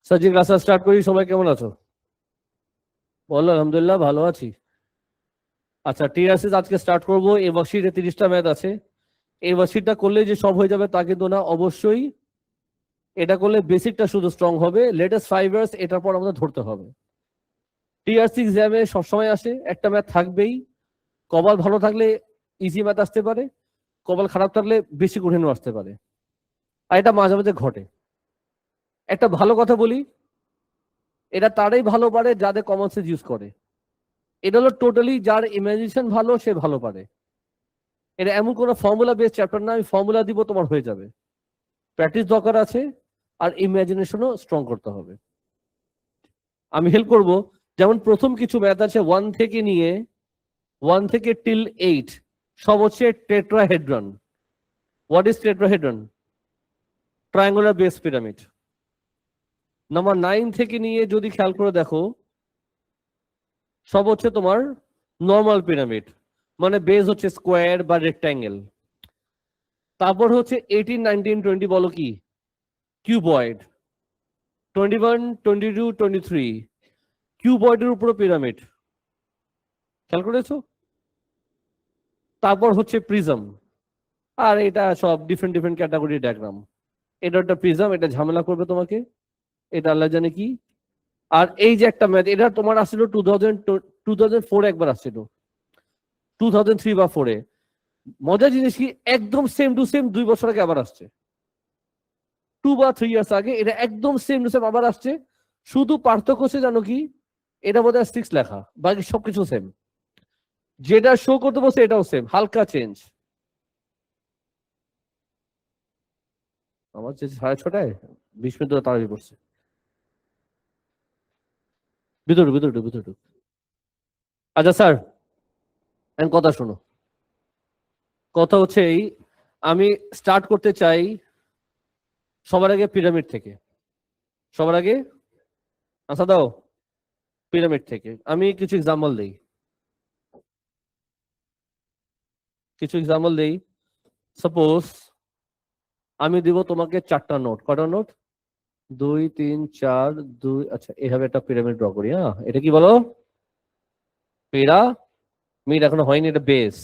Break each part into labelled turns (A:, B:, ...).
A: সাজি class start করি। সবাই কেমন আছো? বলো। আলহামদুলিল্লাহ ভালো আছি। আচ্ছা, টিআরসি আজকে স্টার্ট করবো। এই ওয়ার্কশিটে 30টা ম্যাথ আছে। এই ওয়ার্কশিটটা করলে যে সব হয়ে যাবে তা কিন্তু না, অবশ্যই এটা করলে বেসিকটা শুধু স্ট্রং হবে। লেটেস্ট 5 ইয়ার্স এটার পর আমাদের ধরতে হবে। টিআরসি এক্সামে সবসময় আসে, একটা ম্যাথ থাকবেই। কপাল ভালো থাকলে ইজি ম্যাথ আসতে পারে, কপাল খারাপ থাকলে বেশি কঠিনও আসতে পারে, আর এটা মাঝে মাঝে ঘটে। একটা ভালো কথা বলি, এটা তারাই ভালো পারে যাদের কমন সেন্স ইউজ করে। এটা হলো টোটালি যার ইমাজিনেশন ভালো সে ভালো পারে। এটা এমন কোনো ফর্মুলা বেস চ্যাপ্টার না, আমি ফর্মুলা দিব তোমার হয়ে যাবে। প্র্যাকটিস দরকার আছে, আর ইমাজিনেশনও স্ট্রং করতে হবে। আমি হেল্প করব। যেমন প্রথম কিছু ম্যাথ আছে 1 থেকে টিল 8, সব হচ্ছে tetrahedron. What is tetrahedron? Triangular base pyramid. Number 9 থেকে নিয়ে যদি খেয়াল করে দেখো, সব হচ্ছে তোমার নর্মাল পিরামিড, মানে বেস হচ্ছে স্কোয়ার বা রেক্ট্যাঙ্গেল। তারপর হচ্ছে 18, 19, 20 বলো কি? কিউবয়েড। 21, 22, 23 কিউবয়েডের উপরে পিরামিড। খেয়াল করেছো? তারপর হচ্ছে প্রিজম। আর এটা সব ডিফারেন্ট ডিফারেন্ট ক্যাটাগরি ডায়াগ্রাম। এটা একটা প্রিজম, এটা ঝামেলা করবে তোমাকে, এটা আল্লাহ জানে কি। আর এই যে একটা ম্যাথ, এটা তোমার আসছিল 2004 একবার আসছিল, 2003 বা 4-এ। মজার জিনিস কি, একদম সেম টু সেম 2 বছর আগে আবার আসছে। 2 বা 3 ইয়ার্স আগে এটা একদম সেম টু সেম আবার আসছে। শুধু পার্থক্য হচ্ছে জানো কি, এটা বোধহয় 6 লেখা, বাকি সবকিছু সেম। যেটা শো করতে বলছে এটাও সেম, হালকা চেঞ্জ। আমার যে 6:30, 20 মিনিট ধরে তাড়াতাড়ি পড়ছে। ভিতরে ভিতরে ভিতরে। আচ্ছা স্যার, এখন কথা শোনো। কথা হচ্ছে এই, আমি স্টার্ট করতে চাই সবার আগে পিরামিড থেকে। সবার আগে আচ্ছা দাও, পিরামিড থেকে আমি কিছু এক্সাম্পল দিই। সাপোজ আমি দিব তোমাকে 4টা নোট। কটা নোট? 2, 3, 4, 2। আচ্ছা, এইভাবে একটা পিরামিড ড্র করি। হ্যাঁ, এটা কি বলো? পিরামিড এখনো হয়নি, এটা বেস।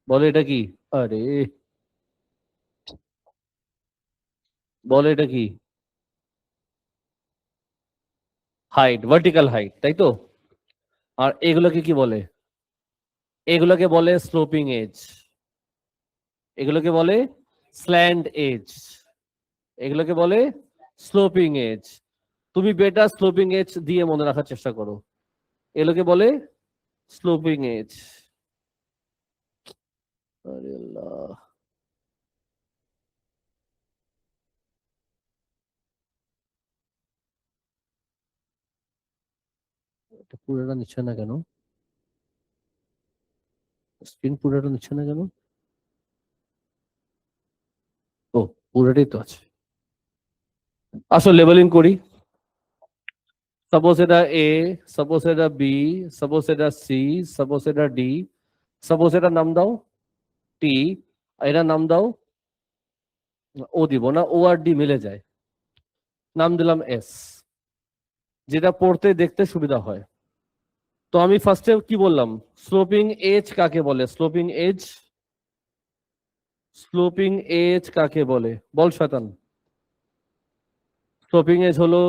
A: বলো এটা কি? আরে বলো এটা কি? হাইট, ভার্টিক্যাল হাইট, তাই তো? আর এগুলোকে কি বলে? এগুলোকে বলে স্লোপিং এজ। এগুলোকে বলে স্ল্যান্ড এজ। এগুলোকে বলে স্লোপিং এজ। তুমি বেটার স্লোপিং এজ দিয়ে মনে রাখার চেষ্টা করো। এগুলোকে বলে স্লোপিং এজ। আরে আল্লাহ, এটা পুরোটা নিচ্ছে না কেন? স্ক্রিন পুরোটা নিচ্ছে না কেন? ও, পুরোটাই তো আছে। আসলে লেবেলিং করি। সাপোজ এটা এ, সাপোজ এটা বি, সাপোজ এটা সি, সাপোজ এটা ডি, সাপোজ এটা নাম দাও টি, এটা নাম দাও ও। দিব না, ও আর ডি মিলে যায়, নাম দিলাম এস, যেটা পড়তে দেখতে সুবিধা হয়। তো আমি ফার্স্টে কি বললাম, স্লোপিং এজ কাকে বলে? স্লোপিং এজ কাকে বলে বল শয়তান? স্লোপিং এজ হলো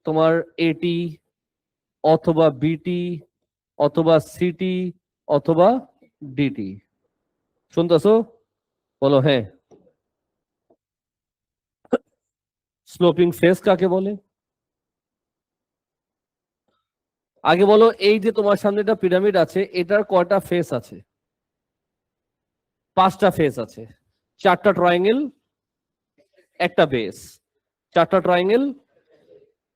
A: তোমার এটি অথবা বিটি অথবা সিটি অথবা ডিটি। শুনতেছো? বলো হ্যাঁ। স্লোপিং ফেস কাকে বলে? আগে বলো, এই যে তোমার সামনে একটা পিরামিড আছে, এটার কয়টা ফেস আছে? 5টা ফেস আছে। 4টা ট্রায়াঙ্গেল, একটা বেস। 4টা ট্রায়াঙ্গেল।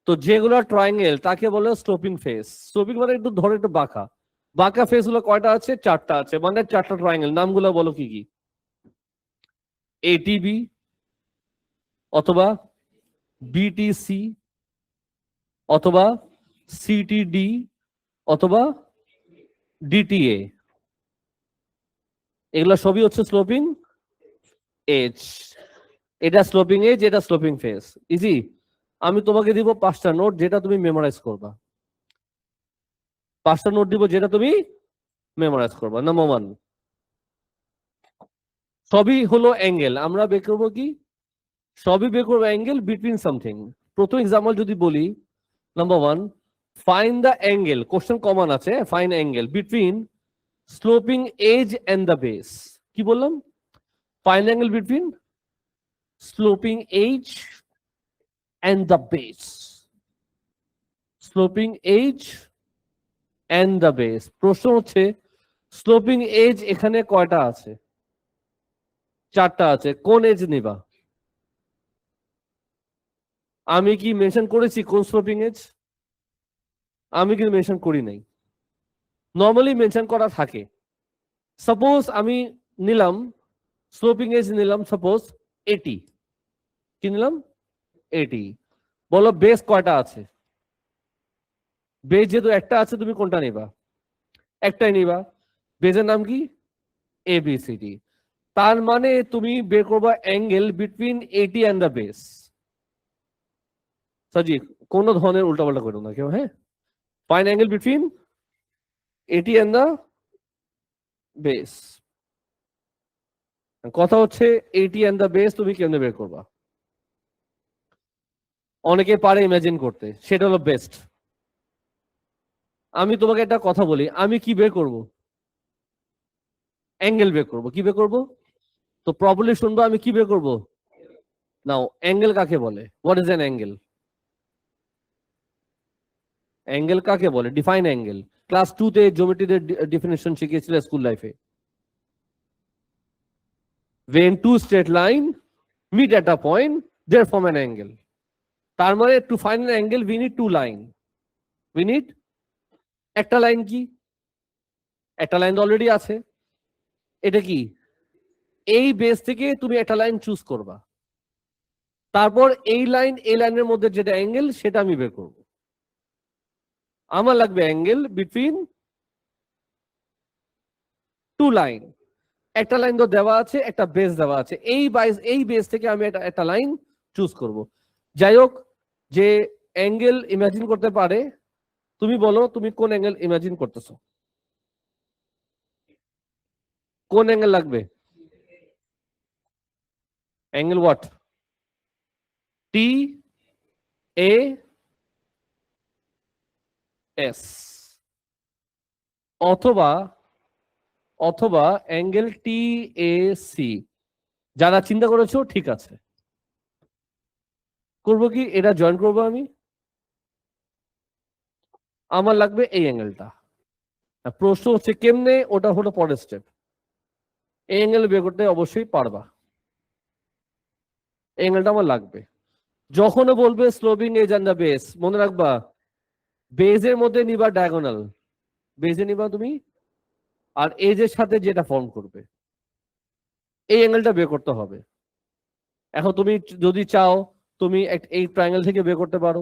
A: তো যেগুলো ট্রায়াঙ্গেল তাকে বলে স্লোপিং ফেস। স্লোপিং মানে একটু ধরে একটু বাঁকা। বাঁকা ফেস গুলো কয়টা আছে? 4টা আছে, মানে 4টা ট্রায়াঙ্গেল। নামগুলো বলো কি কি? এটিবি অথবা বিটিসি অথবা সিটিডি অথবা ডিটিএ। এগুলো সবই হচ্ছে স্লোপিং এজ। এটা স্লোপিং এজ, এটা স্লোপিং ফেস। ইজি। আমি তোমাকে দিব 5টা নোট যেটা তুমি মেমোরাইজ করবা। 5টা নোট দিব যেটা তুমি মেমোরাইজ করবা। নাম্বার 1, সবই হলো অ্যাঙ্গেল। আমরা বের করবো কি? সবই বের করবো অ্যাঙ্গেল বিটুইন সামথিং। প্রথম এক্সাম্পল যদি বলি, number 1, find the angle, question common আছে, find angle between sloping edge and the base. কি বললাম? Find angle between sloping edge and the base. Sloping edge and the base. প্রশ্ন হচ্ছে sloping age এখানে কয়টা আছে? 4টা আছে। কোন এজ নিবা? আমি কি মেনশন করেছি কোন স্লোপিং এজ? আমি কিন্তু মেনশন করি নাই। নর্মালি মেনশন করা থাকে। সাপোজ আমি নিলাম স্লোপিং এজ, নিলাম সাপোজ 80। কি নিলাম? 80। বলো বেস কয়টা আছে? বেস যেহেতু একটা আছে, তুমি কোনটা নিবা? একটাই নিবা। বেসের নাম কি? ABCD। তার মানে তুমি বের করবা angle between 80 and the base. সাজি কোনো ধরনের উল্টাপাল্টা করো না কেউ, হ্যাঁ? Find angle between 80 and the base. কথা হচ্ছে 80 এন্ড দ্য বেস তুমি কেমনে বের করবা? অনেকে পারে ইমাজিন করতে, সেটা হলো বেস্ট। আমি তোমাকে একটা কথা বলি, আমি কি বের করব? অ্যাঙ্গেল বের করব। কি বের করব? তো প্রপারলি শুনবো, আমি কি বের করব? নাও, অ্যাঙ্গেল কাকে বলে? What is an angle? Angle কাকে বলে? Define angle. ক্লাস 2 তে জিওমেট্রিতে ডেফিনিশন শিখিয়েছিল স্কুল লাইফে। when two straight line meet at a point they form an angle। তার মানে to find an angle we need to line. We need একটা line. কি একটা line already আছে? এটা কি? এই বেস থেকে তুমি একটা লাইন চুজ করবা, তারপর এই লাইনের মধ্যে যেটা অ্যাঙ্গেল সেটা আমি বের করব। আমার লাগবে অ্যাঙ্গেল বিটুইন টু লাইন। একটা লাইন তো দেওয়া আছে, একটা বেস দেওয়া আছে, এই বেস থেকে আমি একটা লাইন চুজ করব। যাই হোক, যে অ্যাঙ্গেল ইমাজিন করতে পারে, তুমি বলো তুমি কোন অ্যাঙ্গেল ইমাজিন করতেছো? কোন অ্যাঙ্গেল লাগবে? Angle what? TAS, অথবা অথবা অ্যাঙ্গেল TAC। যারা চিন্তা করেছো ঠিক আছে। করবো কি? এটা জয়েন করবো আমি। আমার লাগবে এই অ্যাঙ্গেলটা। প্রশ্ন হচ্ছে কেমনে, ওটা হলো পরের স্টেপ। এই অ্যাঙ্গেল বের করতে অবশ্যই পারবা। এই অ্যাঙ্গেলটা আমার লাগবে। যখনও বলবে sloping edge and the base, মনে রাখবা বেজের মধ্যে নিবা ডায়াগোনাল, বেজে নিবা তুমি, আর এজের সাথে যেটা ফর্ম করবে এই অ্যাঙ্গেলটা বের করতে হবে। এখন তুমি যদি চাও তুমি এই ট্রায়াঙ্গেল থেকে বের করতে পারো,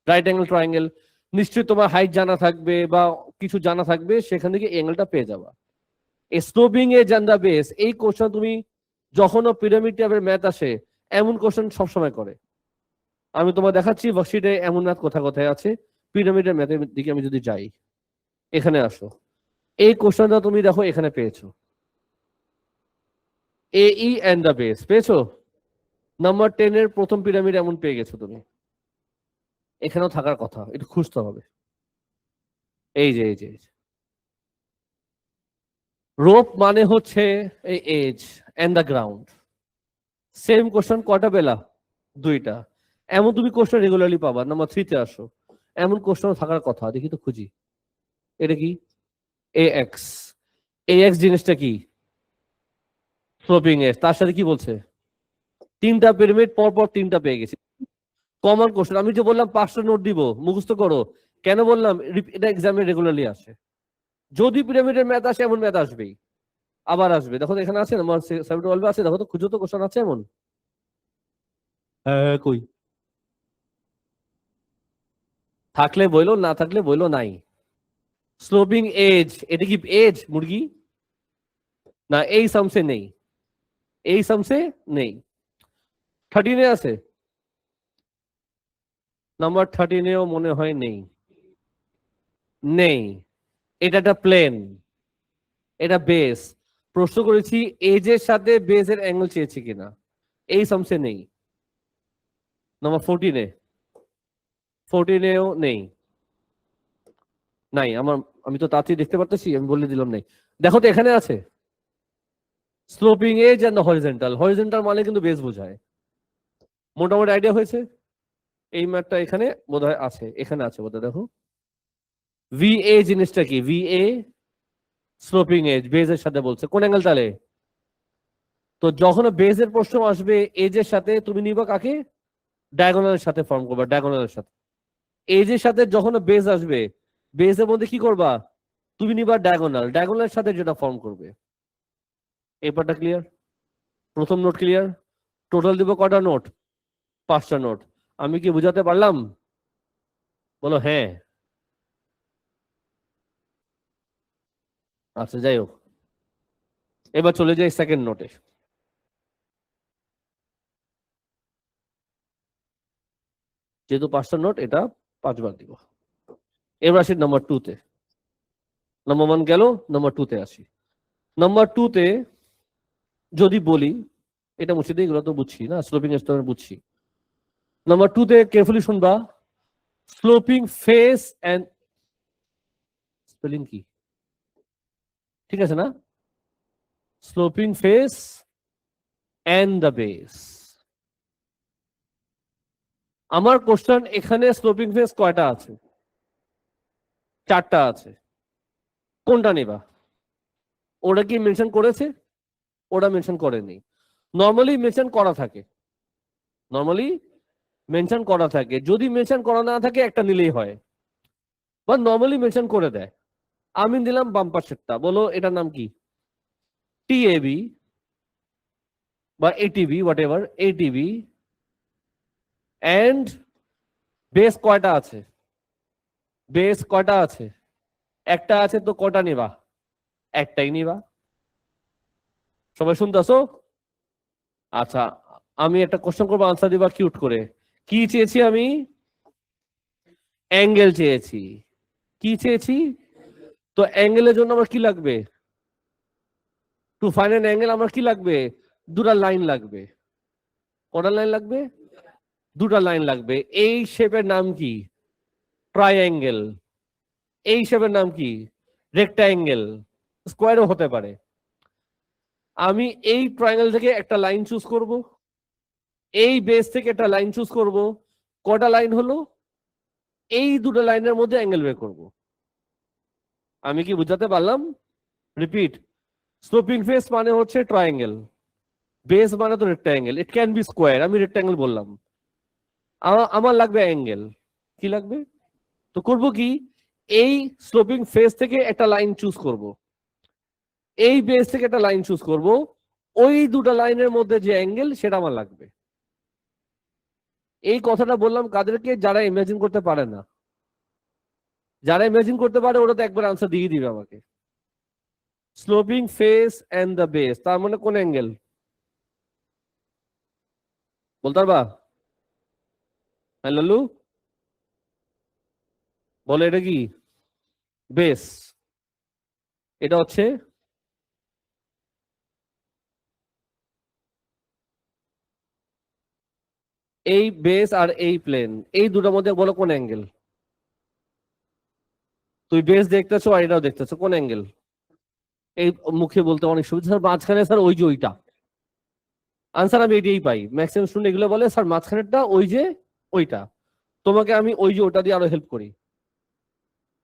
A: রাইট অ্যাঙ্গেল ট্রায়াঙ্গেল। নিশ্চয়ই তোমার হাইট জানা থাকবে বা কিছু জানা থাকবে, সেখান থেকে অ্যাঙ্গেলটা পেয়ে যাবা। Sloping edge and the base, এই কোশ্চেন তুমি যখনও পিরামিড টাইপের ম্যাথ আসে, এমন কোশ্চেন সবসময় করে। আমি তোমার দেখাচ্ছি ওয়ার্কশিটে এমন ম্যাথ কোথায় কোথায় আছে। পিরামিডের ম্যাথের দিকে আমি যদি যাই, এখানে আসো, এই কোশ্চেনটা তুমি দেখো এখানে পেয়েছো, AE এন্ড দ্য বেস পেয়েছো। নাম্বার 10 এর প্রথম পিরামিড এমন পেয়ে গেছো তুমি। এখানেও থাকার কথা, একটু খুঁজতে হবে। এই যে রোপ মানে হচ্ছে এই edge and the ground. Same question কয়টা পেলা? 2টা। এমন তুমি কোশ্চেন রেগুলারলি পাবা। নাম্বার 3 তে আসো, এমন কোশ্চেন থাকার কথা। দেখি তো খুঁজি, এটা কি? AX। AX জিনিসটা কি? Sloping edge. তার সাথে কি বলছে? 3টা পিরামিড পর পর 3টা পেয়ে গেছি। Common question. আমি যে বললাম 5টা নোট দিব, মুখস্থ করো। কেন বললাম? এটা এক্সামে রেগুলারলি আসে। যদি পিরামিডের ম্যাথ আসে, এমন ম্যাথ আসবেই, আবার আসবে। দেখো এখানে আছে না, 712 আছে, দেখো তো, খুঁজো তো, কোশ্চেন আছে এমন। হ্যাঁ, কই? থাকলে বইলো, না থাকলে বইলো নাই। স্লোপিং এজ, এটা কি এজ মুরগি? না, এই সামসে নেই, এই সামসে নেই। 13 আছে। নাম্বার 13-এও মনে হয় নেই। নেই, এটা একটা প্লেন, এটা বেস। প্রশ্ন করেছি এজের সাথে বেসের অ্যাঙ্গেল চেয়েছি কিনা, এই সামসে নেই। নাম্বার 14-এও নেই, নাই। আমি তো তাড়াতাড়ি দেখতে পারতেছি, আমি বলে দিলাম নেই। দেখো তো এখানে আছে sloping edge and horizontal. Horizontal মানে কিন্তু বেস বোঝায়। মোটামুটি আইডিয়া হয়েছে। এই ম্যাথটা এখানে বোধহয় আছে, এখানে আছে বোধহয়। দেখো VA জিনিসটা কি, VA স্লোপিং এজ, বেজের সাথে বলছে কোন অ্যাঙ্গেল তাহলে। তো যখন বেজের প্রশ্ন আসবে এজের সাথে তুমি নিবা কাকে, ডায়াগোনালের সাথে ফর্ম করবা, ডায়াগোনালের সাথে। এজের সাথে যখন বেজ আসবে, বেজের মধ্যে কি করবা, তুমি নিবা ডায়াগোনাল, ডায়াগোনালের সাথে যেটা ফর্ম করবে। এই পার্টটা ক্লিয়ার, প্রথম নোট ক্লিয়ার। টোটাল দিব কটা নোট, 5টা নোট। আমি কি বুঝাতে পারলাম, বলো হ্যাঁ। আচ্ছা যাই হোক, এবার চলে যাই সেকেন্ড নোটে। যেহেতু 5টা নোট, এটা 5বার দিব। এবার আসি নাম্বার 2-তে। নাম্বার 1 গেল, নাম্বার 2-তে আসি। নাম্বার 2-তে যদি বলি, এটা মুছে দিই, এগুলো তো বুঝছি না, স্লোপিং স্টোর বুঝছি। নাম্বার 2-তে কেয়ারফুলি শুনবা, স্লোপিং ফেস এন্ড স্পেলিং কি ঠিক আছে না, sloping face and the base. আমার কোশ্চেন এখানে স্লোপিং ফেস কয়টা আছে, 4টা আছে। কোনটা নেবা, ওটা কি মেনশন করেছে, ওটা মেনশন করেনি। নর্মালি মেনশন করা থাকে, নর্মালি মেনশন করা থাকে। যদি মেনশন করা না থাকে একটা নিলেই হয়, বা নর্মালি মেনশন করে দেয়। আমি দিলাম বাম পাশেরটা, বলো এটার নাম কি, TAB বা ATB, whatever, ATB। And base কয়টা আছে, বেস কয়টা আছে, একটা আছে। তো কটা নিবা, একটাই নিবা। সবাই শুনতেছো? আচ্ছা, আমি একটা কোশ্চেন করবো, আনসার দিবা কিউট করে। কি চেয়েছি আমি, অ্যাঙ্গেল চেয়েছি। কি চেয়েছি, তো অ্যাঙ্গেলের জন্য আমার কি লাগবে, টু ফাইন্ড অ্যান অ্যাঙ্গেল আমার কি লাগবে, দুটা লাইন লাগবে। কটা লাইন লাগবে, দুটা লাইন লাগবে। এই শেপের নাম কি, ট্রাইঅ্যাঙ্গেল। এই শেপের নাম কি, রেক্টাঅ্যাঙ্গেল। স্কোয়ারও হতে পারে। আমি এই ট্রায়াঙ্গেল থেকে একটা লাইন চুজ করব, এই বেস থেকে একটা লাইন চুজ করব। কটা লাইন হলো, এই দুটো লাইনের মধ্যে অ্যাঙ্গেল বের করব। আমি কি বুঝাতে পারলাম, রিপিট। স্লোপিং ফেস মানে হচ্ছে ট্রায়াঙ্গেল, বেস মানে তো রেক্টাঅ্যাঙ্গেল, ইট ক্যান বি স্কোয়ার। আমি রেক্টাঅ্যাঙ্গেল বললাম, আমার লাগবে অ্যাঙ্গেল। কি লাগবে, তো করব কি, এই স্লোপিং ফেস থেকে একটা লাইন চুজ করব, এই বেস থেকে একটা লাইন চুজ করব। ওই দুটো লাইনের মধ্যে যে অ্যাঙ্গেল সেটা আমার লাগবে। এই কথাটা বললাম কাদেরকে, যারা ইমাজিন করতে পারে না। যারা ইমাজিন করতে পারে ওরা তো একবার আনসার দিয়ে দিবে আমাকে। Sloping face and the base, তার মানে কোন অ্যাঙ্গেল বলতে পারবা? হ্যাঁ লালু, বলে এটা কি, বেস। এটা হচ্ছে এই বেস আর এই প্লেন, এই দুটোর মধ্যে বলো কোন অ্যাঙ্গেল। তুই বেস দেখতেছো আর এটাও দেখতেছো, কোন অ্যাঙ্গেল? এই মুখে বলতে অনেক সুবিধা, স্যার মাঝখানে, স্যার ওই যে ওইটা। আনসার আমি এটাই পাই, ম্যাক্সিমাম স্টুডেন্ট এগুলো বলে স্যার মাঝখানেরটা ওই যে ওইটা। তোমাকে আমি ওই যে ওটা দিয়ে আরো হেল্প করি।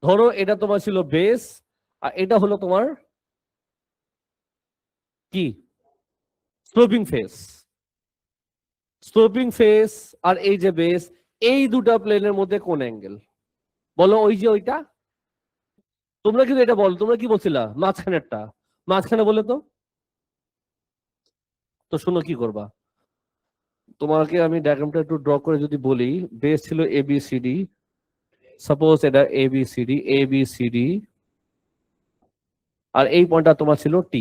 A: ধরো এটা তোমার ছিল বেস, আর এটা হলো তোমার কি, স্লোপিং ফেস। স্লোপিং ফেস আর এই যে বেস, এই দুটা প্লেনের মধ্যে কোন অ্যাঙ্গেল, বলো ওই যে ওইটা। তোমরা কিন্তু এটা বলো, তোমরা কি বলছিলা, মাঝখানেরটা। মাঝখানে বলে তো, তো শোনো কি করবা। তোমাকে আমি ডায়াগ্রামটা একটু ড্র করে যদি বলি, বেস ছিল ABCD, সাপোজ এটা ABCD, আর এই পয়েন্টটা তোমার ছিল T।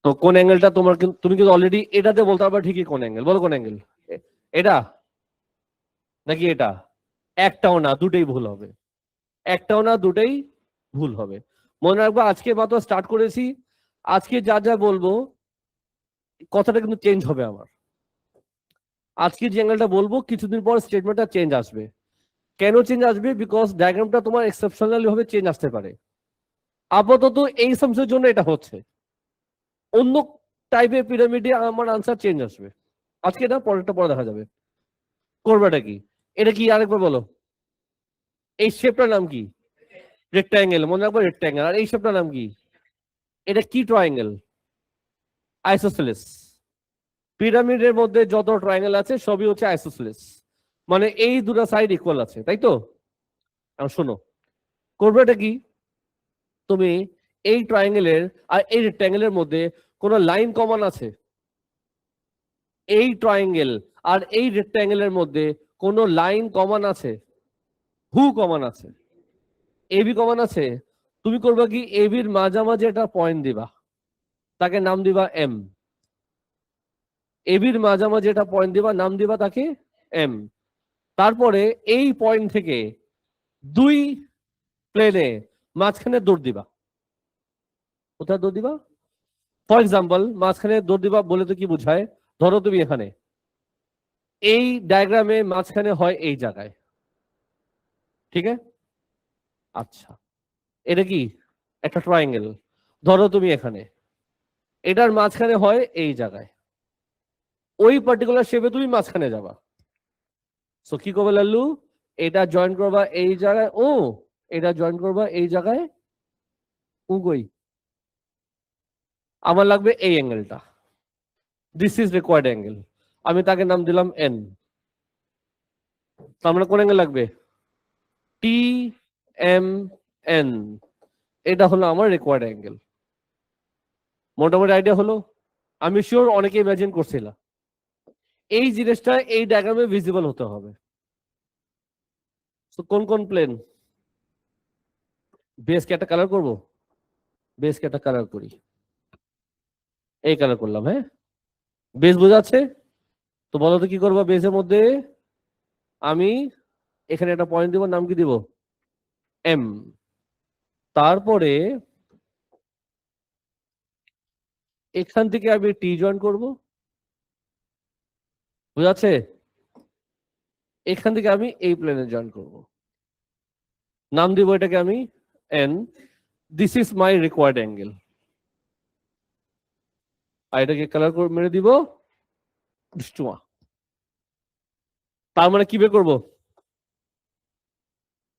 A: তো কোন অ্যাঙ্গেলটা তোমার তুমি কিন্তু অলরেডি এটাতে বলতে পারবা ঠিকই কোন অ্যাঙ্গেল, বলো কোন অ্যাঙ্গেল, এটা। নাকি এটা? একটাও না, দুটোই ভুল হবে। একটাও না, দুটোই ভুল হবে। মনে রাখবো আজকে মাত্র স্টার্ট করেছি, আজকে যা যা বলবো কথাটা কিন্তু চেঞ্জ হবে আমার। আজকে যে অ্যাঙ্গেলটা বলবো কিছুদিন পর স্টেটমেন্টটা চেঞ্জ আসবে। কেন চেঞ্জ আসবে? বিকজ ডায়াগ্রামটা তোমার এক্সেপশনালি ভাবে চেঞ্জ আসতে পারে। আপাতত এই সামসের জন্য এটা হচ্ছে, অন্য টাইপের পিরামিডে আমার আনসার চেঞ্জ আসবে। আজকে না, পরেরটা পরে দেখা যাবে। করবেটা কি? এটা কি আরেকবার বলো। এই শেপটার নাম কি? রেক্টাঙ্গেল। মনে রাখবো রেক্টাঙ্গেল। আর এই শেপটার নাম কি? এটা কি ট্রায়াঙ্গেল? আইসোসেলেস। পিরামিডের মধ্যে যত ট্রায়াঙ্গেল আছে সবই হচ্ছে আইসোসেলেস, মানে এই দুটো সাইড ইকুয়াল আছে, তাই তো? এখন শোনো, করবেটা কি? তুমি এই ট্রায়াঙ্গেলের আর এই রেক্টাঙ্গেলের মধ্যে কোনো লাইন কমন আছে? এই ট্রায়াঙ্গেল আর এই রেক্টাঙ্গেলের মধ্যে কোনো লাইন কমন আছে? হু কমন আছে? এবি কমন আছে? তুমি করবা কি, এবির মাঝামাঝি একটা পয়েন্ট দিবা, তাকে নাম দিবা এম। এবির মাঝামাঝি একটা পয়েন্ট দিবা, নাম দিবা তাকে এম। তারপরে এই পয়েন্ট থেকে দুই প্লেনে মাঝখানে দৌড় দিবা। কোথায় দৌড় দিবা? ফর এক্সাম্পল, মাঝখানে দৌড় দিবা বলে তো কি বোঝায়? ধরো তুমি এখানে, এই ডায়াগ্রামে মাঝখানে হয় এই জায়গায়, ঠিক আছে? আচ্ছা, এটা কি? একটা ট্রায়াঙ্গেল। ধরো তুমি এখানে, এটার মাঝখানে হয় এই জায়গায়, ওই পার্টিকুলার শেপে তুমি মাঝখানে যাবা। সো কি করবে লাল্লু? এটা জয়েন করবা এই জায়গায় ও, এটা জয়েন করবা এই জায়গায় ও। কই? আমার লাগবে এই অ্যাঙ্গেলটা, দিস ইজ রিকোয়ার্ড অ্যাঙ্গেল। আমি তাকে নাম দিলাম এন। তার মানে কোন অ্যাঙ্গেল লাগবে? T M N. এটা হলো আমার রিকোয়ার্ড অ্যাঙ্গেল। মোটামুটি আইডিয়া হলো? আমি শিওর অনেকে ইমাজিন করছিল এই জিনিসটা এই ডায়াগ্রামে ভিজিবল হতে হবে। তো কোন কোন প্লেন? বেসকে একটা কালার করব, বেসকে একটা কালার করি, এই কালার করলাম। হ্যাঁ, বেস বোঝাচ্ছে তো? বলো তো কি করবো বেসের মধ্যে? আমি এখানে একটা পয়েন্ট দিব, নাম কি দিব? এম। তারপরে এখান থেকে আমি টি জয়েন করব, বুঝাচ্ছে? এখান থেকে আমি এই প্লেনে জয়েন করব, নাম দিব এটাকে আমি N. This is my required angle. আর এটাকে কালার করে মেরে দিব দুষ্টুমা। তার মানে কি বের করবো?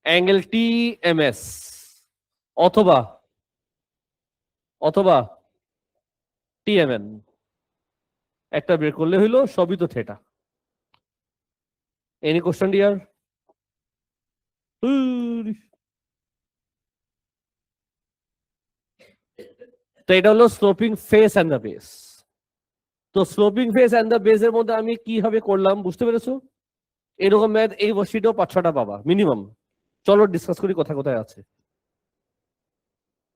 A: অ্যাঙ্গেল টি এম এস, অথবা অথবা টি এম এন। একটা বের করলে হইলো, সবই তো থেটা। Any question deer? তো এটা হলো sloping face and the base. তো sloping face and the base এর মধ্যে আমি কিভাবে করলাম বুঝতে পেরেছো? এরকম ম্যাথ এই বর্ষিটাও 5-6টা পাবা মিনিমাম। চলো ডিসকাস করি কোথায় কোথায় আছে।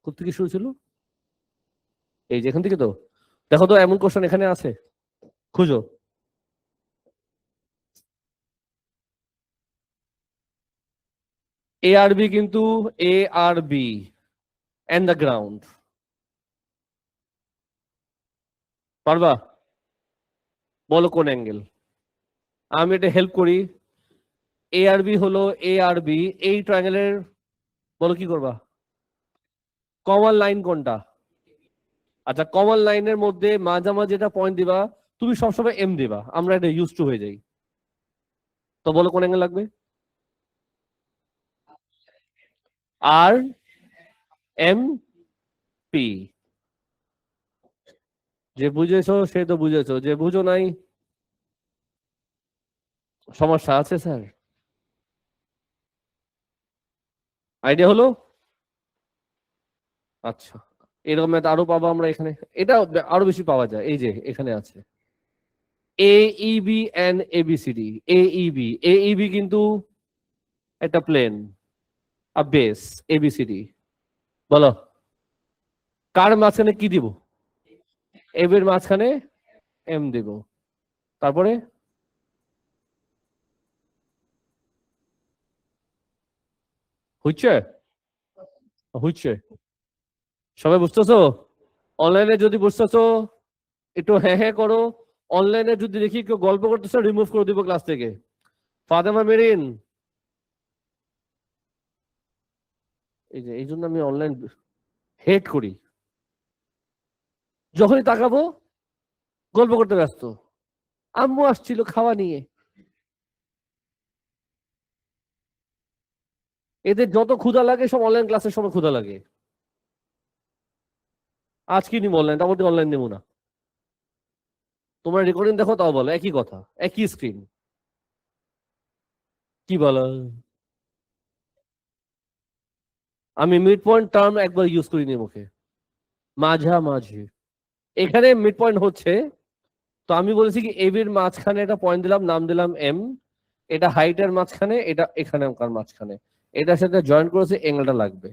A: কোথা থেকে শুরু ছিল? এই যে এখান থেকে। তো দেখো তো এমন কোশ্চেন এখানে আছে, খুঁজো। এ আর বি, কিন্তু এ আর বি এন্ড দ্য গ্রাউন্ড, পারবা? বলো কোন অ্যাঙ্গেল? আমি এটা হেল্প করি। এ আর বি হলো, এ আর বি এই ট্রায়াঙ্গেলের, বলো কি করবা? কমন লাইন কোনটা? আচ্ছা, কমন লাইনের মধ্যে মাঝামাঝি যেটা পয়েন্ট দিবা তুমি সবসময় এম দিবা, আমরা এটা ইউজ টু হয়ে যাই। তো বলো কোন অ্যাঙ্গেল লাগবে? R M P. যে বুঝেছো সে তো বুঝেছো, যে বুঝো নাই সমস্যা আছে স্যার। আইডিয়া হলো? আচ্ছা, এরকম ম্যাথ আরো পাবো আমরা এখানে। এটা আরো বেশি পাওয়া যায়, এই যে এখানে আছে এইবি এন্ড এবিসিডি। এইবি কিন্তু একটা প্লেন আর বেস এবিসিডি। বলো কার মাঝখানে কি দিব? এবির মাঝখানে এম দিব। তারপরে হচ্ছে হচ্ছে সবাই বুঝতেছো? অনলাইনে যদি বুঝতেছো একটু হ্যাঁ হ্যাঁ করো। অনলাইনে যদি দেখি কেউ গল্প করতেছে রিমুভ করে দিব ক্লাস থেকে। ফাতেমা মেরিন, এই যে এই জন্য আমি অনলাইন হেট করি। যখনই তাকাবো গল্প করতে ব্যস্ত। আম্মু আসছিল খাওয়া নিয়ে। এদের যত ক্ষুধা লাগে সব অনলাইন ক্লাসের সময় ক্ষুধা লাগে। আজ কি নিবো অনলাইন, তারপর অনলাইন নেবো না। তোমরা রেকর্ডিং দেখো তাও বলো একই কথা, একই স্ক্রিন। কি বলো? আমি মিড পয়েন্ট টার্ম একবার ইউজ করিনি মুখে। মাঝামাঝি, এখানে মিড পয়েন্ট হচ্ছে। তো আমি বলেছি কি এবির মাঝখানে একটা পয়েন্ট দিলাম, নাম দিলাম এম। এটা হাইটের মাঝখানে, এটা এখানে মাঝখানে। এটার সাথে জয়েন করেছে এঙ্গেলটা লাগবে।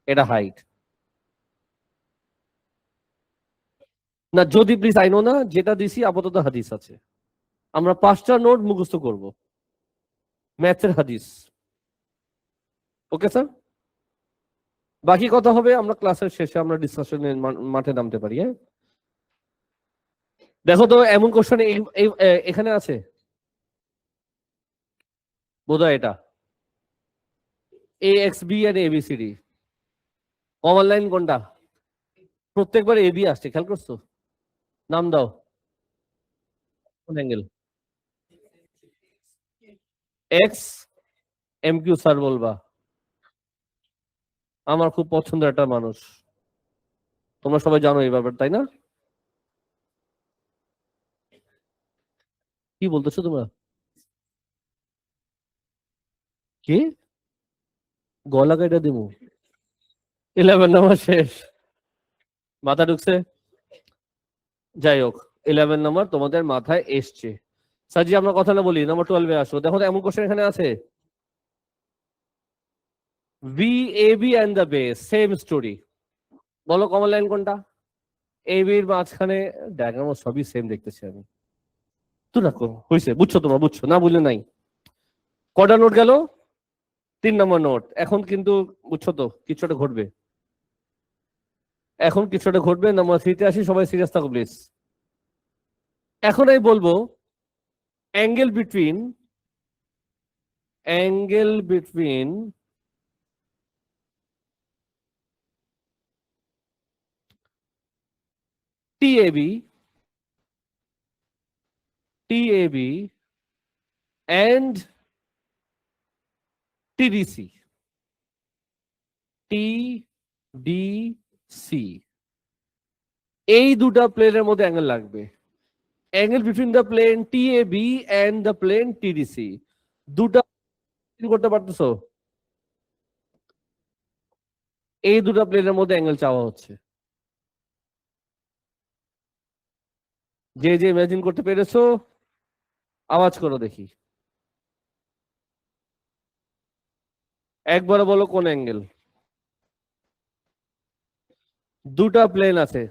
A: এটা হাইট না, যদি প্লিজ আইনো না, যেটা দিছি আপাতত হাদিস আছে। আমরা 5টা নোট মুখস্থ করব ম্যাথের হাদিস। ওকে স্যার, বাকি কথা হবে আমরা ক্লাসের শেষে, আমরা ডিসকাশনের মাঠে নামতে পারি। হ্যাঁ, দেখো তো এমন কোশ্চেন এখানে আছে বোধহয়, এটা A X B and A B C D. Common line কোনটা? প্রত্যেকবার এ বি আসছে, খেয়াল করছো? নাম দাও। কোন angle? X. M Q sir বলবা? আমার খুব পছন্দের একটা মানুষ, তোমরা সবাই জানো এই ব্যাপার, তাই না? কি বলতেছো তোমরা? কি গলা কাটা দিমু? 11 নাম্বার শেষ, মাথা ঢুকছে। যাই হোক, 11 নাম্বার তোমাদের মাথায় এসছে। সাজি আমরা কথা না বলি, নাম্বার 12-এ আসো। দেখো তো এমন কোশ্চেন এখানে আছে। V A B and the base same story. বলো কমন লাইন কোনটা? এ বির মাঝখানে ডায়াগ্রাম সবই সেম দেখতেছি আমি। তো রাখো, হয়েছে, বুঝছো? তোমরা বুঝছো না? বুঝলে নাই। কটা নোট গেল? 3 নম্বর নোট। এখন কিন্তু বুঝছো তো কিছু একটা ঘটবে। এখন কিছু একটা ঘটবে। নাম্বার 3-তে আসি, সবাই সিরিয়াস থাকো প্লিজ। এখন আমি বলবো angle between TAB and TDC। এই দুটা প্লেনের মধ্যে অ্যাঙ্গেল লাগবে। Angle between the plane TAB and the plane TDC। দুটা করতে পারতেছো? এই দুটা প্লেনের মধ্যে অ্যাঙ্গেল চাওয়া হচ্ছে। যে যে ইমাজিন করতে পেরেছো আওয়াজ করো দেখি। একবার বলো কোন অ্যাঙ্গেল? দুটা প্লেন আছে,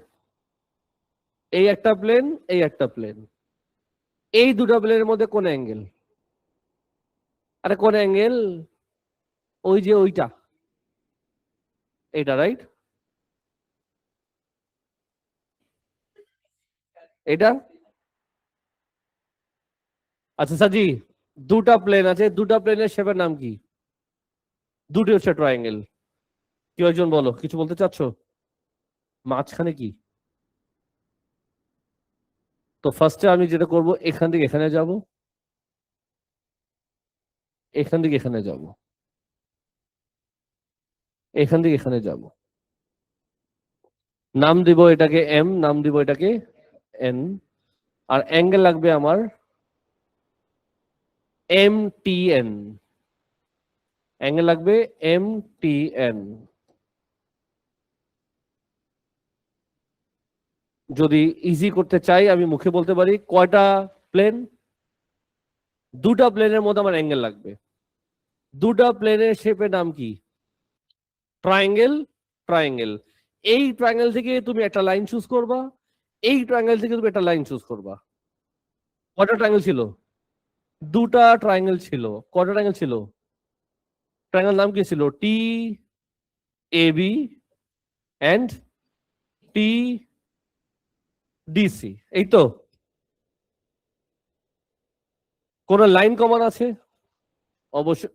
A: এই একটা প্লেন, এই একটা প্লেন। এই দুটা প্লেনের মধ্যে কোন অ্যাঙ্গেল? আরে কোন অ্যাঙ্গেল? ওই যে ওইটা, এটা রাইট। এটা আচ্ছা সাজি, দুটা প্লেন আছে, দুটা প্লেনের শেপের নাম কি? দুটি হচ্ছে ট্রায়াঙ্গেল। কেউ একজন বলো, কিছু বলতে চাচ্ছ? মাঝখানে কি? তো ফার্স্টে আমি যেটা করব, এখান থেকে এখানে যাব, এখান থেকে এখানে যাব, এখান থেকে এখানে যাব। নাম দিব এটাকে এম, নাম দিব এটাকে এন। আর অ্যাঙ্গেল লাগবে আমার MTN। অ্যাঙ্গেল লাগবে MTN। যদি ইজি করতে চাই আমি মুখে বলতে পারি কয়টা প্লেন? দুটা প্লেনের মধ্যে আমার অ্যাঙ্গেল লাগবে। দুটা প্লেনের শেপের নাম কি? ট্রায়াঙ্গেল। ট্রায়াঙ্গেল। এই ট্রায়াঙ্গেল থেকে তুমি একটা লাইন চুজ করবা, এই ট্রায়াঙ্গেল থেকে তুমি একটা লাইন চুজ করবা। কয়টা ট্রায়াঙ্গেল ছিল? দুটা ট্রায়াঙ্গেল ছিল। কয়টা ট্রায়াঙ্গেল ছিল? ট্রায়াঙ্গেল নাম কি ছিল? T A B and T DC, এই তো। কোন লাইন কমন আছে? অবশ্যই।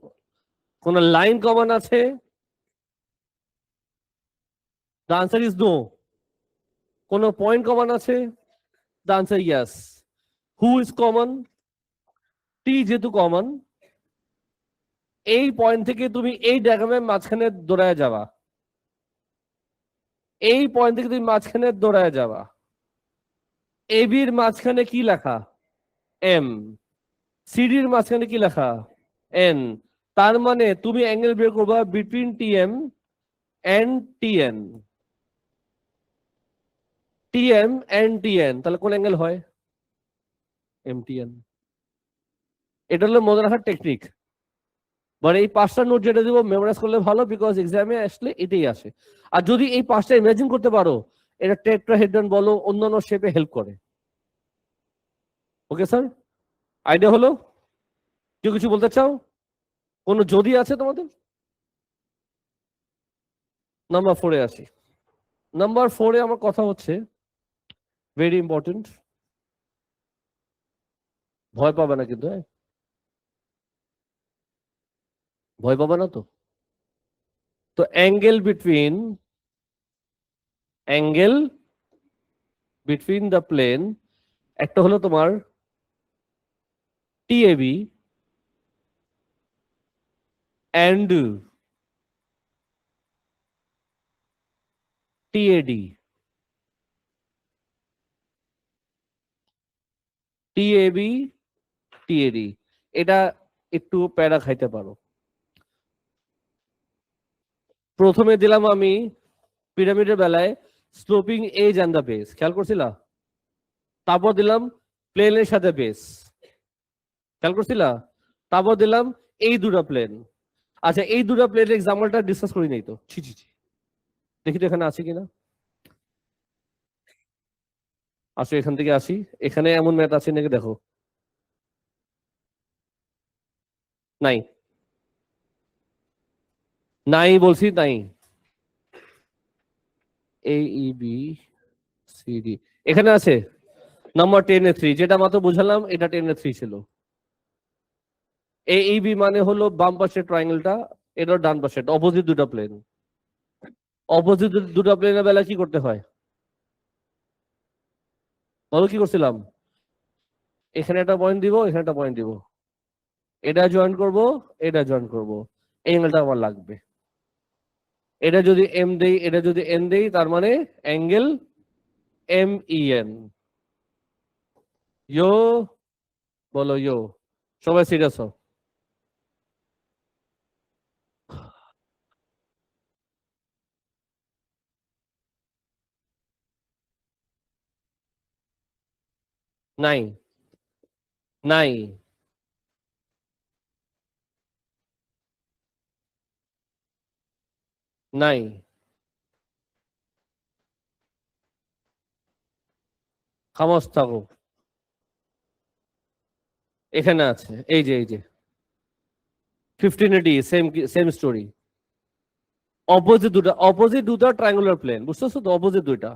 A: কোন লাইন কমন আছে? The answer is no. কোন পয়েন্ট কমন আছে? The answer yes. Who is common? T যেহেতু কমন, এই পয়েন্ট থেকে তুমি এই ডায়াগ্রামের মাঝখানে দৌড়ায় যাবা। এই পয়েন্ট থেকে তুমি মাঝখানে দৌড়ায় যাবা। এ বির মাঝখানে কি লেখা? এম। সিডির মাঝখানে কি লেখা? এন। তার মানে তুমি অ্যাঙ্গেল বের করবা between T M and T N. T M and T N, তাহলে কোন অ্যাঙ্গেল হয়? M T N. এটা হলো মনে রাখার টেকনিক। মানে এই পাঁচটা নোট যেটা দিব মেমোরাইজ করলে ভালো, বিকজ এক্সামে আসলে এটাই আসে। আর যদি এই পাঁচটা ইমাজিন করতে পারো, এটা টেট্রাহেড্রন বলো, অন্যান্য শেপে হেল্প করে। ওকে স্যার, আইডিয়া হলো? কেউ কিছু বলতে চাও? কোনো যদি আছে তোমাদের? নাম্বার 4-এ আসি। নাম্বার 4-এ আমার কথা হচ্ছে ভেরি ইম্পর্টেন্ট, ভয় পাবে না কিন্তু, হ্যাঁ? ভয় পাবে না তো? তো অ্যাঙ্গেল বিটুইন দ্য প্লেন, একটা হলো তোমার TAB and TA DA. TAB TA DA, এটা একটু প্যারা খাইতে পারো। প্রথমে দিলাম আমি পিরামিডের বেলায় sloping edge and the base, খেয়াল করছিলা? তারপর দিলাম প্লেনের সাথে বেস, খেয়াল করছিলা? তারপর দিলাম এই দুটো প্লেন। আচ্ছা, এই দুটো প্লেনের এক্সাম্পলটা ডিসকাস করি নাই তো, ছি ছি ছি। দেখি তো এখানে আছে কিনা। আসো এখান থেকে আসি। এখানে এমন ম্যাথ আছে নাকি দেখো। নাই, নাই বলছি, নাই। এ ই বি সি ডি এখানে আছে। নাম্বার 10-3, যেটা মাত্র বুঝালাম, এটা 10-3 ছিল। এ ই বি মানে হলো বাম পাশের ট্রায়াঙ্গেলটা, এটা ডান পাশের, অপোজিট দুটো প্লেন। অপোজিট দুটো প্লেনের বেলা কি করতে হয় বলো? কি করছিলাম? এখানে একটা পয়েন্ট দিব, এখানে একটা পয়েন্ট দিব, এটা জয়েন করব, এটা জয়েন করব, এই অ্যাঙ্গেলটা আমার লাগবে। এটা যদি এম দেই, এটা যদি এন দেই, তার মানে অ্যাঙ্গেল এম ই এন। ইয়ো, বলো ইয়ো। সবাই সিরিয়াস হও। নাই, নাই, নাই। খামোশ থাকো। এখানে আছে, এই যে, এই যে 15-AD, same same story. Opposite দুটা ট্রায়াঙ্গুলার প্লেন, বুঝতেছো তো? অপোজিট দুইটা।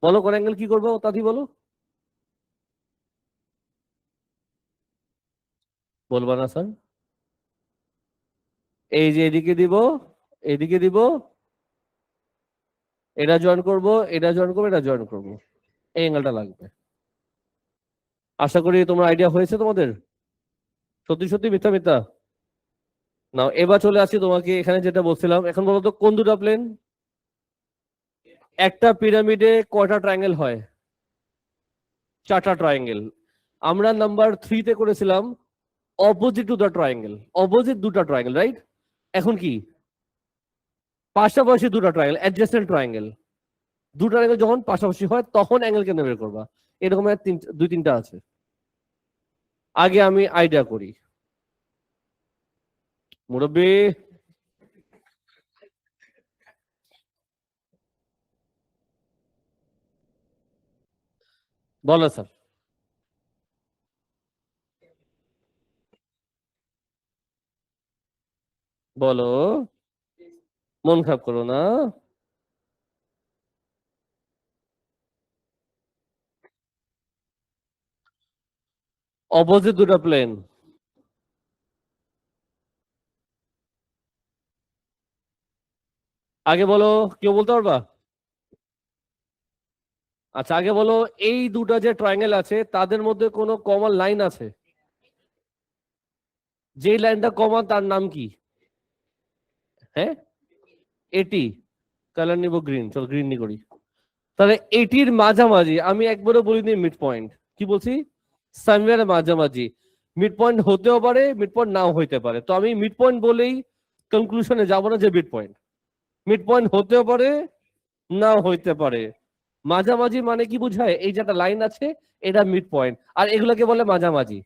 A: বলো কোন অ্যাঙ্গেল কি করবো তাতি, বলো। বলবা না স্যার? এই যে এদিকে দিব, এদিকে দিব, এটা জয়েন করব, এটা জয়েন করবো, এটা জয়েন করবো, এই অ্যাঙ্গেলটা লাগবে। আশা করি তোমার আইডিয়া হয়েছে তোমাদের। সত্যি সত্যি, মিথ্যা মিথ্যা? নাও এবার চলে আসি তোমাকে এখানে যেটা বলছিলাম। এখন বলো তো কোন দুটা প্লেন? একটা পিরামিডে কয়টা ট্রায়াঙ্গেল হয়? 4টা ট্রায়াঙ্গেল। আমরা নাম্বার 3-তে করেছিলাম opposite to the triangle, opposite দুটা ট্রায়াঙ্গেল, রাইট? এখন কি? পাশাপাশি দুটা ট্রায়াঙ্গেল, অ্যাডজেসেন্ট ট্রায়াঙ্গেল। দুটো অ্যাঙ্গেল যখন পাশাপাশি হয় তখন অ্যাঙ্গেল কেন বের করবা? এরকম দুই তিনটা আছে। আগে আমি আইডিয়া করি। মুরব্বী, বলো স্যার। বলো, মন খারাপ করো না। অপোজিট দুটো প্লেন। আগে বলো, কেউ বলতে পারবা? আচ্ছা আগে বলো, এই দুটো যে ট্রায়াঙ্গেল আছে তাদের মধ্যে কোনো কমন লাইন আছে? যে লাইনটা কমন তার নাম কি? হ্যাঁ, এটি। কালার নিব গ্রিন, চল গ্রিন নি করি। তাহলে এটির মাঝামাঝি, আমি একবারও বলিনি মিড পয়েন্ট, কি বলছি? সামওয়্যার মাঝামাঝি। মিড পয়েন্ট হতেও পারে, মিড পয়েন্ট নাও হইতে পারে, তো আমি মিড পয়েন্ট বলেই কনক্লুশনে যাব না যে মিড পয়েন্ট। মিড পয়েন্ট হতেও পারে, নাও হইতে পারে। মাঝামাঝি মানে কি বুঝায়? এই যে একটা লাইন আছে, এটা মিড পয়েন্ট, আর এগুলোকে বলে মাঝামাঝি।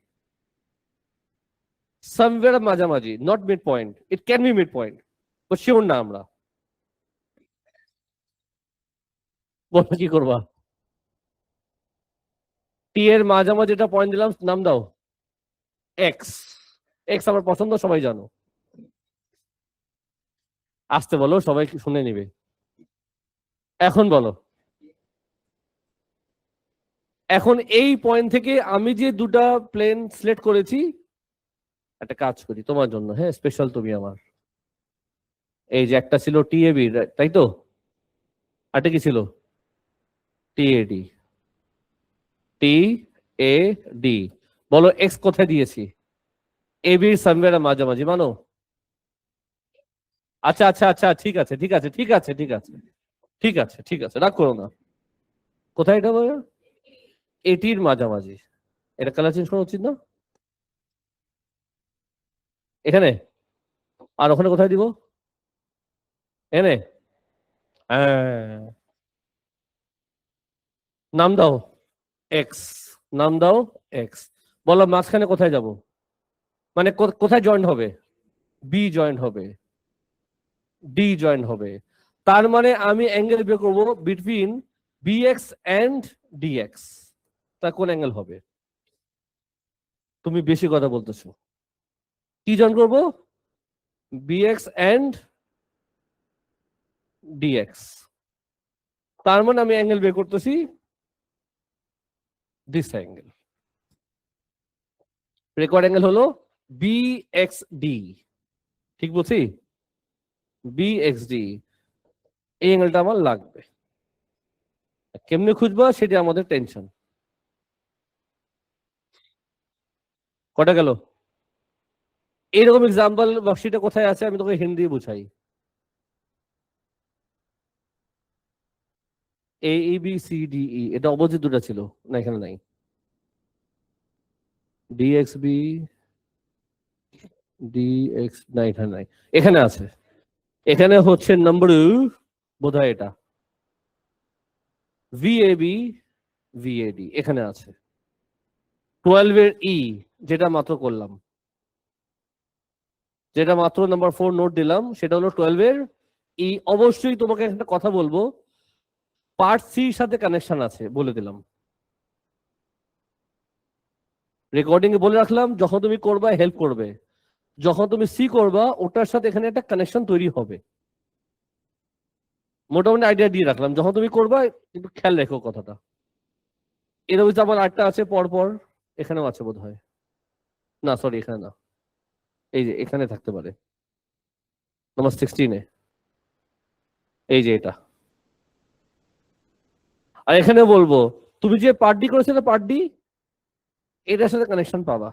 A: সামওয়্যার মাঝামাঝি, not mid point, it can be mid point, তো শিওর না আমরা। বলো কি করবা? টি এর মাঝামাঝি এটা পয়েন্ট দিলাম, নাম দাও এক্স। এক্স আমার পছন্দ, সবাই জানো। আসতে বলো, সবাই শুনে নিবে। এখন বলো, এখন এই পয়েন্ট থেকে আমি যে দুটা প্লেন সিলেক্ট করেছি, একটা কাজ করি তোমার জন্য, হ্যাঁ স্পেশাল তুমি আমার। এই যে একটা ছিল টি এ বি, তাই তো? আরেকটা কি ছিল? T A D. T A D. বলো এক্স কোথায় দিয়েছি? এ বির সামওয়্যার মাঝামাঝি, মানো? আচ্ছা আচ্ছা আচ্ছা, ঠিক আছে ঠিক আছে ঠিক আছে ঠিক আছে ঠিক আছে ঠিক আছে, রাগ করো না। কোথায় এটা বলো? এটির মাঝামাঝি। এটা কালার চেঞ্জ করা উচিত না? এখানে? আর ওখানে কোথায় দিব? এনে? হ্যাঁ, নাম দাও এক্স। নাম দাও এক্স। বলো মাঝখানে কোথায় যাব? মানে কোথায় জয়েন্ট হবে? বি জয়েন্ট হবে, ডি জয়েন্ট হবে। তার মানে আমি অ্যাঙ্গেল বের করবো between B X and D X. তা কোন অ্যাঙ্গেল হবে? তুমি বেশি কথা বলতেছো। কি জয়েন্ট করবো? B X and D X. তার মানে আমি অ্যাঙ্গেল বের করতেছি দিস অ্যাঙ্গেল। রেকর্ড অ্যাঙ্গেল হলো বি এক্স ডি। ঠিক বলছি? বি এক্স ডি, এই অ্যাঙ্গেলটা আমার লাগবে। কেমনে খুঁজবো সেটা আমাদের টেনশন। কটা গেল? এইরকম এক্সাম্পল বক্সিটা কোথায় আছে আমি তোকে হিন্দি বুঝাই। A E B C D E, এটা অপোজিট দুটো ছিল, না এখানে নাই। D X B, D X, না এখানে নাই, এখানে আছে। এখানে হচ্ছে নাম্বার, বোধহয় এটা V A B, V A D এখানে আছে। 12 এর ই, যেটা মাত্র করলাম, যেটা মাত্র নাম্বার 4 নোট দিলাম, সেটা হলো 12 এর ই। অবশ্যই তোমাকে একটা কথা বলবো, পার্ট সির সাথে কানেকশন আছে, বলে দিলাম। রেকর্ডিং এ বলে রাখলাম, যখন তুমি করবা হেল্প করবে, যখন তুমি সি করবা ওটার সাথে এখানে একটা কানেকশন তৈরি হবে। মোটামুটি আইডিয়া দিয়ে রাখলাম, যখন তুমি করবা একটু খেয়াল রেখো কথাটা। এর মধ্যে আবার আরেকটা আছে পর পর, এখানেও আছে বোধ হয়, না সরি এখানে না, এই যে এখানে থাকতে পারে নাম্বার 16-এ, এই যে এটা। আর এখানে বলবো, তুমি যে পার্ট ডি করেছিলে, পার্ট ডি এটার সাথে কানেকশন পাবা।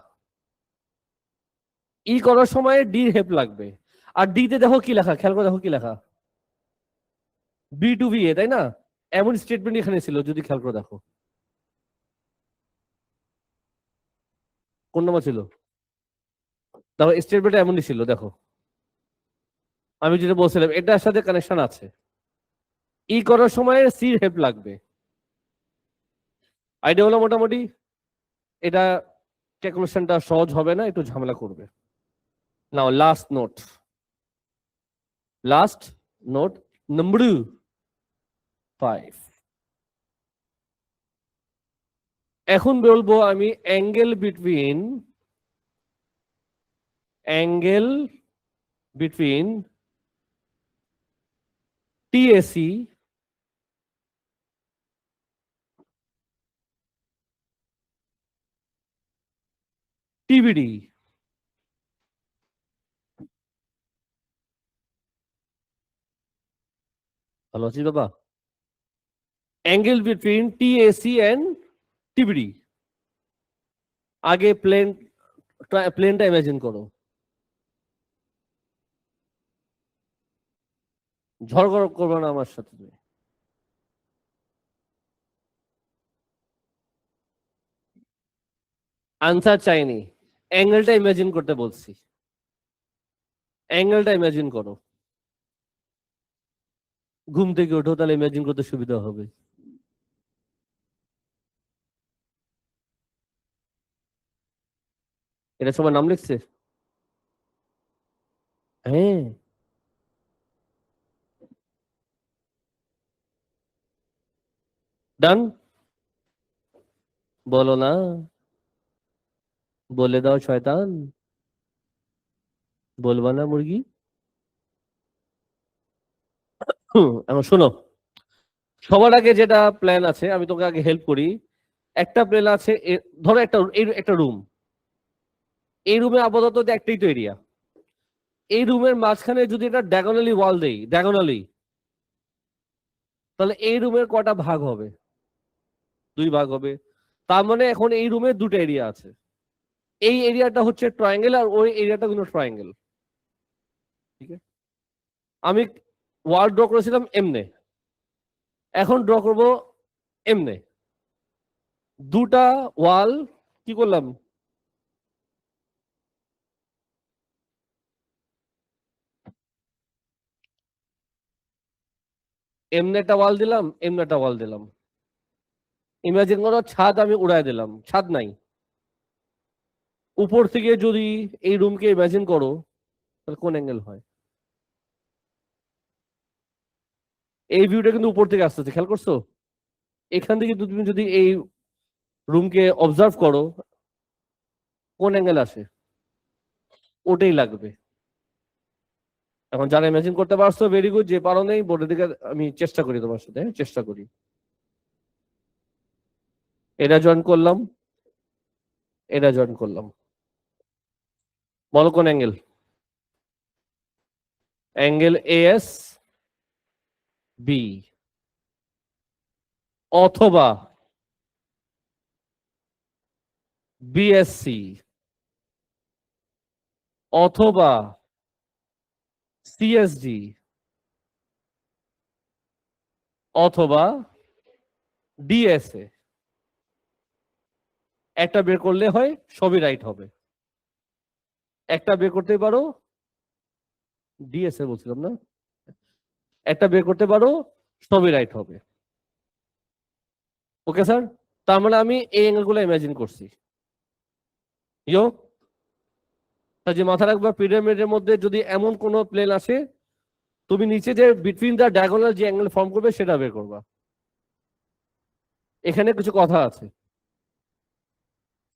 A: ই করার সময় ডি হেল্প লাগবে। আর ডি তে দেখো কি লেখা, খেয়াল করে দেখো কি লেখা, বি টু বি এ, তাই না? এমন স্টেটমেন্ট এখানে ছিল, যদি খেয়াল করে দেখো। কোন নাম্বার ছিল? দেখো স্টেটমেন্ট এমনই ছিল, দেখো আমি যেটা বলছিলাম এটার সাথে কানেকশন আছে। ই করার সময় সির হেল্প লাগবে। আইডিয়া হলো মোটামুটি। এটা ক্যালকুলেশনটা সহজ হবে না, একটু ঝামেলা করবে। Now last note, last note number 5। এখন বলবো আমি angle between, angle between TAC TBD. ভালো আছিস বাবা? Angle between TAC and TBD. আগে প্লেনটা ইমাজিন করো। ঝড় করবে না আমার সাথে তুমি। আনসার চাইনি, অ্যাঙ্গেলটা ইমাজিন করতে বলছি। অ্যাঙ্গেলটা ইমাজিন করো। ঘুম থেকে ওঠো, তাহলে ইমাজিন করতে সুবিধা হবে। এটা সবার নাম লিখছে? হ্যাঁ। ডান। বলো না, বলে দাও শয়তান। বলবা না মুরগি? এখন শোনো, সবার আগে যেটা প্ল্যান আছে, আমি তোকে আগে হেল্প করি। একটা প্ল্যান আছে, ধরো একটা রুম। এই রুমে আপাতত একটাই তো এরিয়া। এই রুমের মাঝখানে যদি এটা ডায়াগোনালি ওয়াল দেই, ডায়াগোনালি, তাহলে এই রুমের কটা ভাগ হবে? 2 ভাগ হবে। তার মানে এখন এই রুমে 2টা এরিয়া আছে। এই এরিয়াটা হচ্ছে ট্রায়াঙ্গেল, আর ওই এরিয়াটা কিন্তু ট্রায়াঙ্গেল। ঠিক আছে, আমি ওয়াল ড্র করেছিলাম এমনে, এখন ড্র করব এমনে। 2টা ওয়াল কি করলাম, এমনি একটা ওয়াল দিলাম, এমনি একটা ওয়াল দিলাম। ইমাজিন করো ছাদ আমি উড়াই দিলাম, ছাদ নাই। উপর থেকে যদি এই রুমকে ইমাজিন করো, তাহলে কোন অ্যাঙ্গেল হয়? এই ভিউটা কিন্তু উপর থেকে আসতেছে, খেয়াল করছো? এখান থেকে তুমি যদি এই রুমকে অবজার্ভ করো, কোন অ্যাঙ্গেল আসে? ওটাই লাগবে। এখন যারা ইমাজিন করতে পারছো ভেরি গুড, যে পারো নেই বোর্ডের দিকে আমি চেষ্টা করি তোমার সাথে, চেষ্টা করি। এটা জয়েন করলাম, এটা জয়েন করলাম। বলো কোন অ্যাঙ্গেল? অ্যাঙ্গেল ASB, অথবা BSC, অথবা CSD, অথবা DSA। একটা বের করলে হয়, সবই রাইট হবে। একটা বের করতে পারো, DSA বলছিলাম না? একটা বের করতে পারো, সবই রাইট হবে। ওকে স্যার, তার মানে আমি এই অ্যাঙ্গেলগুলো ইমাজিন করছি। ইয়ো, যে মাথা রাখবা, পিরামিডের মধ্যে যদি এমন কোন প্লেন আসে, তুমি নিচে যে বিটুইন দা ডায়াগোনাল যে অ্যাঙ্গেল ফর্ম করবে সেটা বের করবা। এখানে কিছু কথা আছে।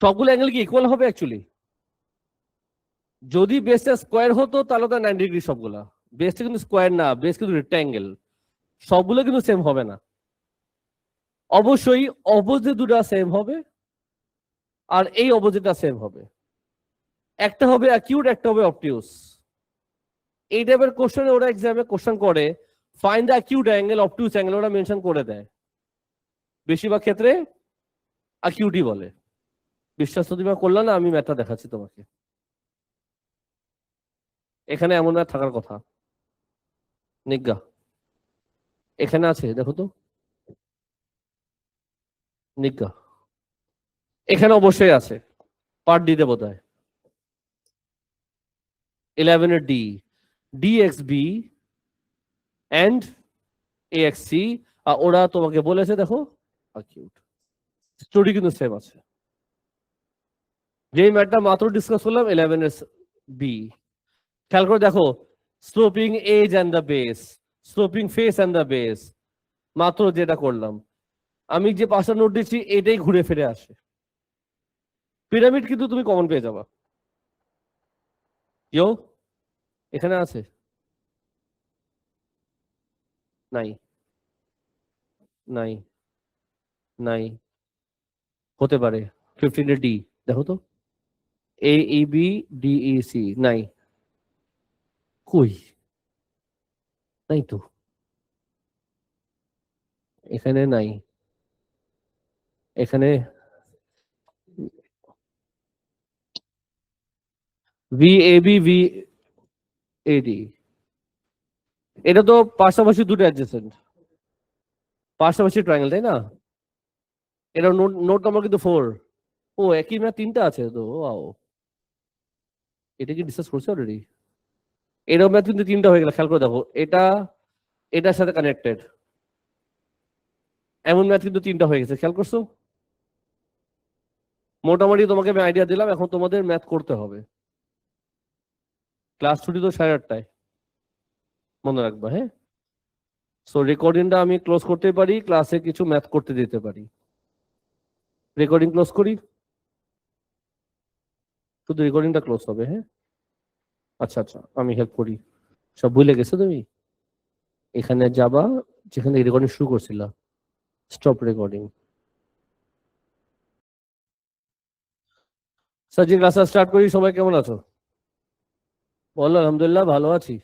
A: সবগুলো অ্যাঙ্গেল কি ইকুয়াল হবে অ্যাকচুয়ালি? যদি বেসটা স্কোয়ার হতো তাহলে তো 90 ডিগ্রি সবগুলা। বেসটা কিন্তু স্কোয়ার না, বেস কিন্তু রেক্ট্যাঙ্গেল, সবগুলো কিন্তু সেম হবে না। অবশ্যই অপোজিট দুটো সেম হবে, আর এই অপোজিটটা সেম হবে। একটা হবে অ্যাকিউট, একটা হবে অবটিউস। এই টাইপের কোশ্চেন ওরা এক্সামে কোশ্চেন করে, find the acute angle, obtuse angle ওরা মেনশন করে দেয়। বেশিরভাগ ক্ষেত্রে অ্যাকিউটই বলে। বিশ্বাস তো তুমি করলে না, আমি ম্যাথটা দেখাচ্ছি তোমাকে। এখানে এমন ম্যাথ থাকার কথা। নিজ্ঞা এখানে আছে, দেখো তো। নিজ্ঞা এখানে অবশ্যই আছে, পার্ট ডি তে বোধহয় 11 এর ডি, ডিএক্সবি এন্ড AXC। আর ওরা তোমাকে বলেছে দেখো অ্যাকিউট। স্টোরি কিন্তু সেম আছে। যেই ম্যাথটা মাত্র ডিসকাস করলাম 11 এর বি, খেয়াল করে দেখো, sloping edge and the base, sloping face and the base, মাত্র যেটা করলাম। আমি যে 5টা নোট দিচ্ছি এটাই ঘুরে ফিরে আসে। পিরামিড কিন্তু তুমি কমন পেয়ে যাবা। ইয়ো, এখানে আছে? নাই, নাই, নাই, হতে পারে। 15 ডি, দেখো তো। AEBDEC, নাই। কই? নাই তো, এখানে নাই। এখানে VABVAD, এটা তো পাশাপাশি দুটো অ্যাডজেসেন্ট, পাশাপাশি ট্রায়াঙ্গেল, তাই না? এটা নোট নোট নাম্বার কিন্তু 4। ও, একই ম্যাথ তিনটা আছে তো, ওয়াও। এটা কি ডিসকাস করছে অলরেডি? এরকম ম্যাথ কিন্তু তিনটা হয়ে গেল, খেয়াল করে দেখো। এটা এটার সাথে কানেক্টেড, এমন ম্যাথ কিন্তু তিনটা হয়ে গেছে, খেয়াল করছো? মোটামুটি তোমাকে আমি আইডিয়া দিলাম, এখন তোমাদের ম্যাথ করতে হবে। ক্লাস ছুটি তো 8:30টায়, মনে রাখবা, হ্যাঁ? সো রেকর্ডিংটা আমি ক্লোজ করতে পারি, ক্লাসে কিছু ম্যাথ করতে দিতে পারি। রেকর্ডিং ক্লোজ করি, শুধু রেকর্ডিংটা ক্লোজ হবে, হ্যাঁ? আচ্ছা আচ্ছা, আমি হেল্প করি। সব ভুলে গেছো তুমি? এখানে যাবা, যেখানে রেকর্ডিং শুরু করছিলা, স্টপ রেকর্ডিং। স্যার, যে ক্লাসটা স্টার্ট করি, সবাই কেমন আছো? বলো, আলহামদুলিল্লাহ ভালো আছি।